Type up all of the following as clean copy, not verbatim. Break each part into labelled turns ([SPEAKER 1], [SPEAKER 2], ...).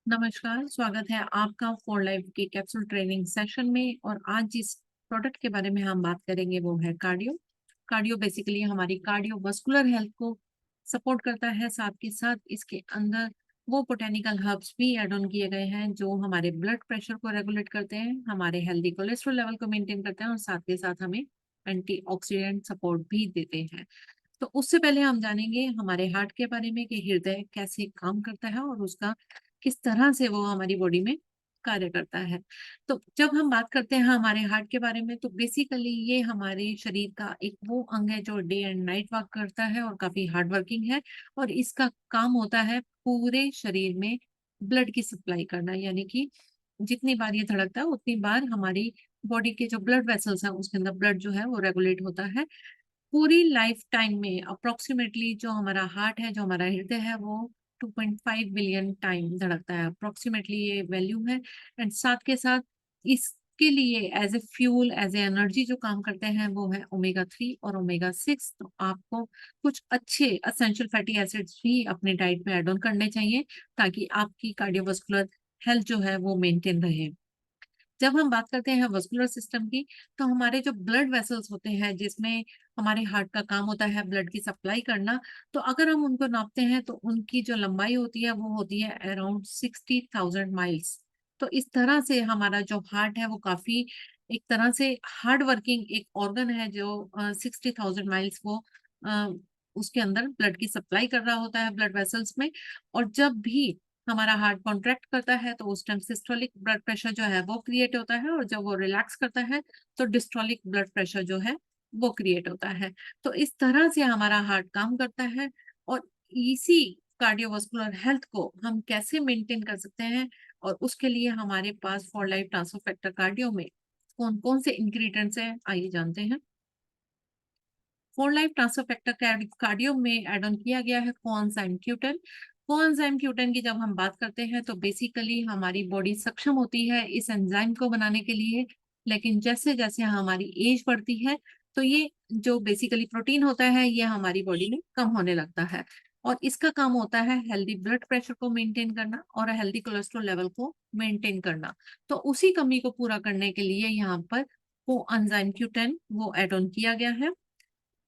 [SPEAKER 1] नमस्कार, स्वागत है आपका फॉर लाइफ के कैप्सूल ट्रेनिंग सेशन में। और आज जिस प्रोडक्ट के बारे में हम बात करेंगे वो है कार्डियो। कार्डियो बेसिकली हमारी कार्डियोवास्कुलर हेल्थ को सपोर्ट करता है। साथ के साथ इसके अंदर वो बोटेनिकल हर्ब्स भी ऐड ऑन किए गए हैं जो हमारे ब्लड प्रेशर को रेगुलेट करते हैं, हमारे हेल्दी कोलेस्ट्रॉल लेवल को मेंटेन करते हैं और साथ के साथ हमें एंटीऑक्सीडेंट सपोर्ट भी देते हैं। तो उससे पहले हम जानेंगे हमारे हार्ट के बारे में कि हृदय कैसे काम करता है और उसका किस तरह से वो हमारी बॉडी में कार्य करता है। तो जब हम बात करते हैं हमारे हार्ट के बारे में तो बेसिकली ये हमारे शरीर का एक वो अंग है जो डे एंड नाइट वर्क करता है और काफी हार्ड वर्किंग है। और इसका काम होता है पूरे शरीर में ब्लड की सप्लाई करना, यानी कि जितनी बार ये धड़कता है उतनी बार हमारी बॉडी के जो ब्लड वेसल्स हैं उसके अंदर ब्लड जो है वो रेगुलेट होता है। पूरी लाइफ टाइम में अप्रोक्सीमेटली जो हमारा हार्ट है, जो हमारा हृदय है, वो 2.5 बिलियन टाइम धड़कता है। अप्रोक्सीमेटली ये वैल्यू है। एंड साथ के साथ इसके लिए as a fuel, as a energy जो काम करते हैं वो है ओमेगा 3 और ओमेगा 6। तो आपको कुछ अच्छे असेंशियल फैटी एसिड्स भी अपने डाइट में ऐड ऑन करने चाहिए ताकि आपकी कार्डियोवास्कुलर हेल्थ जो है वो मेंटेन रहे। जब हम बात करते हैं मस्कुलर सिस्टम की, तो हमारे जो ब्लड वेसल्स होते हैं जिसमें हमारे हार्ट का काम होता है ब्लड की सप्लाई करना, तो अगर हम उनको नापते हैं तो उनकी जो लंबाई होती है वो होती है अराउंड 60,000 माइल्स। तो इस तरह से हमारा जो हार्ट है वो काफी एक तरह से हार्ड वर्किंग एक ऑर्गन है जो 60,000 माइल्स वो अ, उसके अंदर ब्लड की सप्लाई कर रहा होता है ब्लड वेसल्स में। और जब भी हमारा हार्ट कॉन्ट्रैक्ट करता है तो उस टाइम सिस्टोलिक ब्लड प्रेशर जो है वो क्रिएट होता है और जब वो रिलैक्स करता है तो डिस्टोलिक ब्लड प्रेशर जो है वो क्रिएट होता है। तो इस तरह से हमारा हार्ट काम करता है। और इसी कार्डियोवास्कुलर हेल्थ को हम कैसे मेंटेन कर सकते हैं और उसके लिए हमारे पास for life transfer factor cardio में कौन कौन से इंग्रेडिएंट्स हैं, आइए जानते हैं। For life transfer factor cardio में एड ऑन किया गया है कोएंजाइम Q10। कोएंजाइम Q10 की जब हम बात करते हैं तो बेसिकली हमारी बॉडी सक्षम होती है इस एंजाइम को बनाने के लिए। लेकिन जैसे जैसे हमारी एज बढ़ती है तो ये जो बेसिकली प्रोटीन होता है ये हमारी बॉडी में कम होने लगता है। और इसका काम होता है हेल्दी ब्लड प्रेशर को मेंटेन करना और हेल्दी कोलेस्ट्रॉल लेवल को मेंटेन करना। तो उसी कमी को पूरा करने के लिए यहाँ पर वो एंजाइम Q10 वो एड ऑन किया गया है।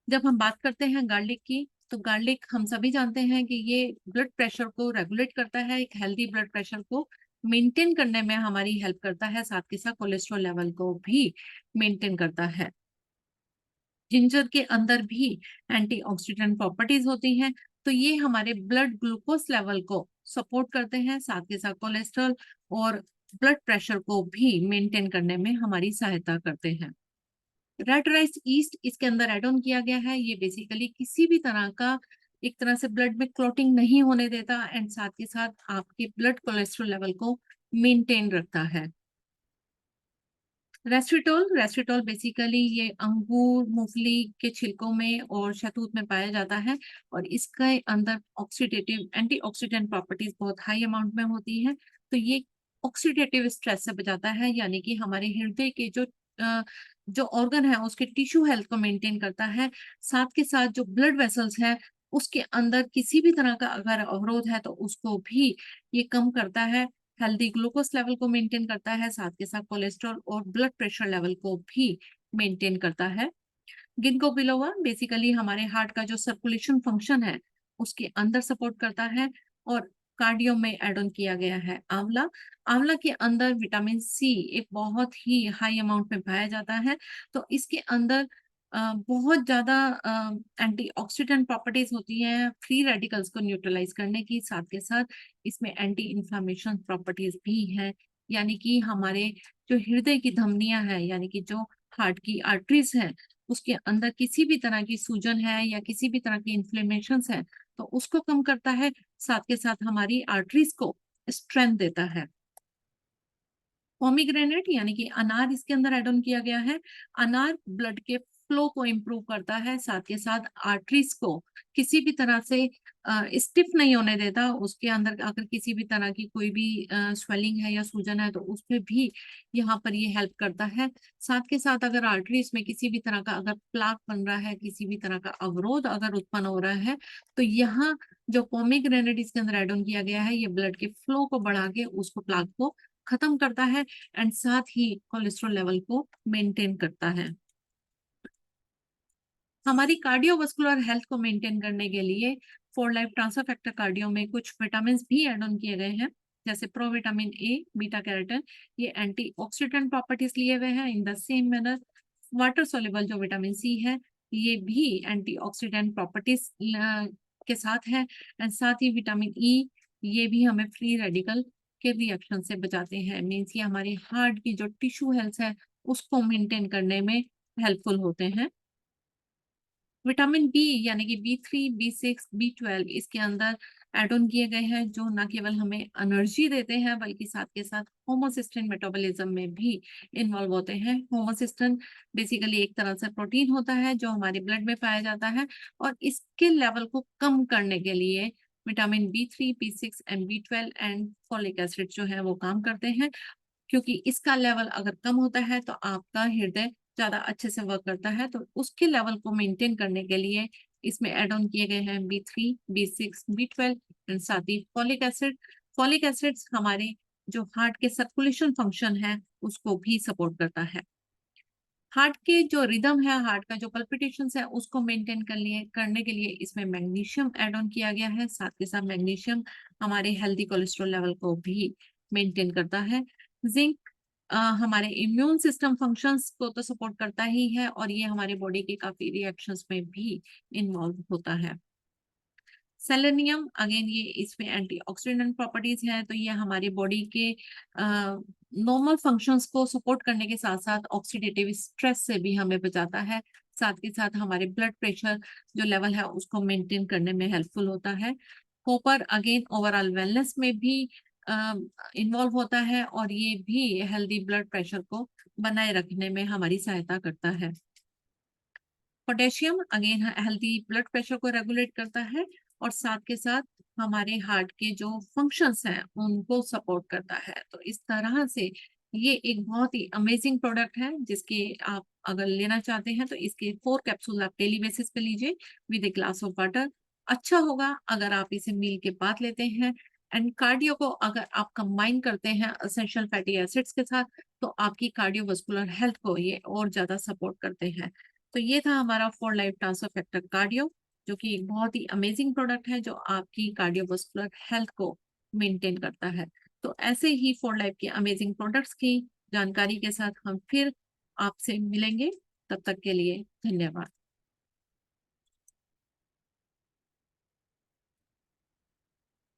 [SPEAKER 1] जब हम बात करते हैं गार्लिक की, तो गार्लिक हम सभी जानते हैं कि ये ब्लड प्रेशर को रेगुलेट करता है, एक हेल्दी ब्लड प्रेशर को मेंटेन करने में हमारी हेल्प करता है, साथ के साथ कोलेस्ट्रॉल लेवल को भी मेंटेन करता है। जिंजर के अंदर भी एंटीऑक्सीडेंट प्रॉपर्टीज होती हैं, तो ये हमारे ब्लड ग्लूकोज लेवल को सपोर्ट करते हैं, साथ के साथ कोलेस्ट्रॉल और ब्लड प्रेशर को भी मेंटेन करने में हमारी सहायता करते हैं। रेड राइस ईस्ट इसके अंदर ऐड ऑन किया गया है। ये बेसिकली किसी भी तरह का एक तरह से ब्लड में क्लॉटिंग नहीं होने देता एंड साथ के साथ आपके ब्लड कोलेस्ट्रॉल लेवल को मेंटेन रखता है। रेस्विटोल रेस्विटोल बेसिकली ये अंगूर, मूंगफली के छिलकों में और शहतूत में पाया जाता है। और इसके अंदर ऑक्सीडेटिव एंटीऑक्सीडेंट प्रॉपर्टीज बहुत हाई अमाउंट में होती है। तो ये ऑक्सीडेटिव स्ट्रेस से बचाता है, यानी कि हमारे हृदय के जो ऑर्गन है उसके टिश्यू हेल्थ को मेंटेन करता है। साथ के साथ जो ब्लड वेसल्स है उसके अंदर किसी भी तरह का अगर अवरोध है तो उसको भी ये कम करता है। हेल्दी ग्लूकोज लेवल को मेंटेन करता है, साथ के साथ कोलेस्ट्रॉल और ब्लड प्रेशर लेवल को भी मेंटेन करता है। गिंको बिलोवा बेसिकली हमारे हार्ट का जो सर्कुलेशन फंक्शन है उसके अंदर सपोर्ट करता है। और कार्डियो में एड ऑन किया गया है आंवला। आंवला के अंदर विटामिन सी एक बहुत ही हाई अमाउंट में पाया जाता है। तो इसके अंदर बहुत ज्यादा एंटीऑक्सीडेंट प्रॉपर्टीज होती हैं फ्री रेडिकल्स को न्यूट्रलाइज करने की, साथ के साथ इसमें एंटी इंफ्लेमेशन प्रॉपर्टीज भी हैं। यानी कि हमारे जो हृदय की धमनियां हैं, यानी कि जो हार्ट की आर्टरीज हैं, उसके अंदर किसी भी तरह की सूजन है या किसी भी तरह की इन्फ्लेमेशन है तो उसको कम करता है, साथ के साथ हमारी आर्टरीज को स्ट्रेंथ देता है। पोमीग्रेनेट यानी कि अनार इसके अंदर एड ऑन किया गया है। अनार ब्लड के फ्लो को इम्प्रूव करता है, साथ के साथ आर्टरीज को किसी भी तरह से स्टिफ नहीं होने देता। उसके अंदर अगर किसी भी तरह की कोई भी स्वेलिंग है या सूजन है तो उसपे भी यहाँ पर ये हेल्प करता है। साथ के साथ अगर आर्टरीज में किसी भी तरह का अगर प्लाक बन रहा है, किसी भी तरह का अवरोध अगर उत्पन्न हो रहा है, तो यहाँ जो पोमीग्रेनेट इसके अंदर एड ऑन किया गया है, ये ब्लड के फ्लो को बढ़ा के उसको प्लाक को खत्म करता है एंड साथ ही कोलेस्ट्रॉल लेवल को मेंटेन करता है। हमारी कार्डियोवास्कुलर हेल्थ को मेंटेन करने के लिए for life transfer factor cardio में कुछ विटामिन भी एड ऑन किए गए हैं, जैसे प्रोविटामिन ए, बीटा कैरोटीन, ये एंटीऑक्सीडेंट प्रॉपर्टीज लिए हुए हैं। In the same manner water soluble जो विटामिन सी है, ये भी एंटीऑक्सीडेंट प्रॉपर्टीज के साथ है एंड साथ ही विटामिन ई, ये भी हमें फ्री रेडिकल के रिएक्शन से बचाते हैं। मीन्स ये हमारी हार्ट की जो टिश्यू हेल्थ है उसको मेंटेन करने में हेल्पफुल होते हैं। विटामिन बी यानी कि बी3, बी6, बी12 इसके अंदर एड ऑन किए गए हैं, जो न केवल हमें एनर्जी देते हैं बल्कि साथ के साथ होमोसिस्टेन मेटाबॉलिज्म में भी इन्वॉल्व होते हैं। होमोसिस्टेन बेसिकली एक तरह से प्रोटीन होता है जो हमारे ब्लड में पाया जाता है और इसके लेवल को कम करने के लिए vitamin B3, B6 and B12 and folic acid जो है वो काम करते हैं, क्योंकि इसका लेवल अगर कम होता है तो आपका हृदय ज्यादा अच्छे से वर्क करता है। तो उसके लेवल को मेंटेन करने के लिए इसमें एड ऑन किए गए हैं बी3, बी6, बी12 एंड साथ ही फॉलिक एसिड। फॉलिक एसिड हमारे जो हार्ट के सर्कुलेशन फंक्शन है उसको भी सपोर्ट करता है। हार्ट के जो रिदम है, हार्ट का जो पल्पिटेशंस है उसको मेंटेन करने के लिए इसमें मैग्नीशियम ऐड ऑन किया गया है। साथ के साथ मैग्नीशियम हमारे हेल्दी कोलेस्ट्रॉल लेवल को भी मेंटेन करता है। जिंक हमारे इम्यून सिस्टम फंक्शंस को तो सपोर्ट करता ही है और ये हमारे बॉडी के काफी रिएक्शंस में भी इन्वॉल्व होता है। सेलेनियम अगेन ये इसमें एंटीऑक्सीडेंट प्रॉपर्टीज है, तो ये हमारी बॉडी के नॉर्मल फंक्शंस को सपोर्ट करने के साथ साथ ऑक्सीडेटिव स्ट्रेस से भी हमें बचाता है। साथ के साथ हमारे ब्लड प्रेशर जो लेवल है उसको मेंटेन करने में हेल्पफुल होता है। कॉपर अगेन ओवरऑल वेलनेस में भी इन्वॉल्व होता है और ये भी हेल्दी ब्लड प्रेशर को बनाए रखने में हमारी सहायता करता है। Potassium again healthy blood pressure को रेगुलेट करता है और साथ के साथ हमारे हार्ट के जो फंक्शंस हैं उनको सपोर्ट करता है। तो इस तरह से ये एक बहुत ही अमेजिंग प्रोडक्ट है, जिसके आप अगर लेना चाहते हैं तो इसके 4 कैप्सूल आप डेली बेसिस पे लीजिए with a glass of water. अच्छा होगा अगर आप इसे मील के बाद लेते हैं। एंड कार्डियो को अगर आप कंबाइन करते हैं एसेंशियल फैटी एसिड्स के साथ तो आपकी कार्डियोवास्कुलर हेल्थ को ये और ज्यादा सपोर्ट करते हैं। तो ये था हमारा for life transfer factor cardio, जो कि एक बहुत ही अमेजिंग प्रोडक्ट है जो आपकी कार्डियोवास्कुलर हेल्थ को मेंटेन करता है। तो ऐसे ही फॉर लाइफ के अमेजिंग प्रोडक्ट्स की जानकारी के साथ हम फिर आपसे मिलेंगे। तब तक के लिए धन्यवाद।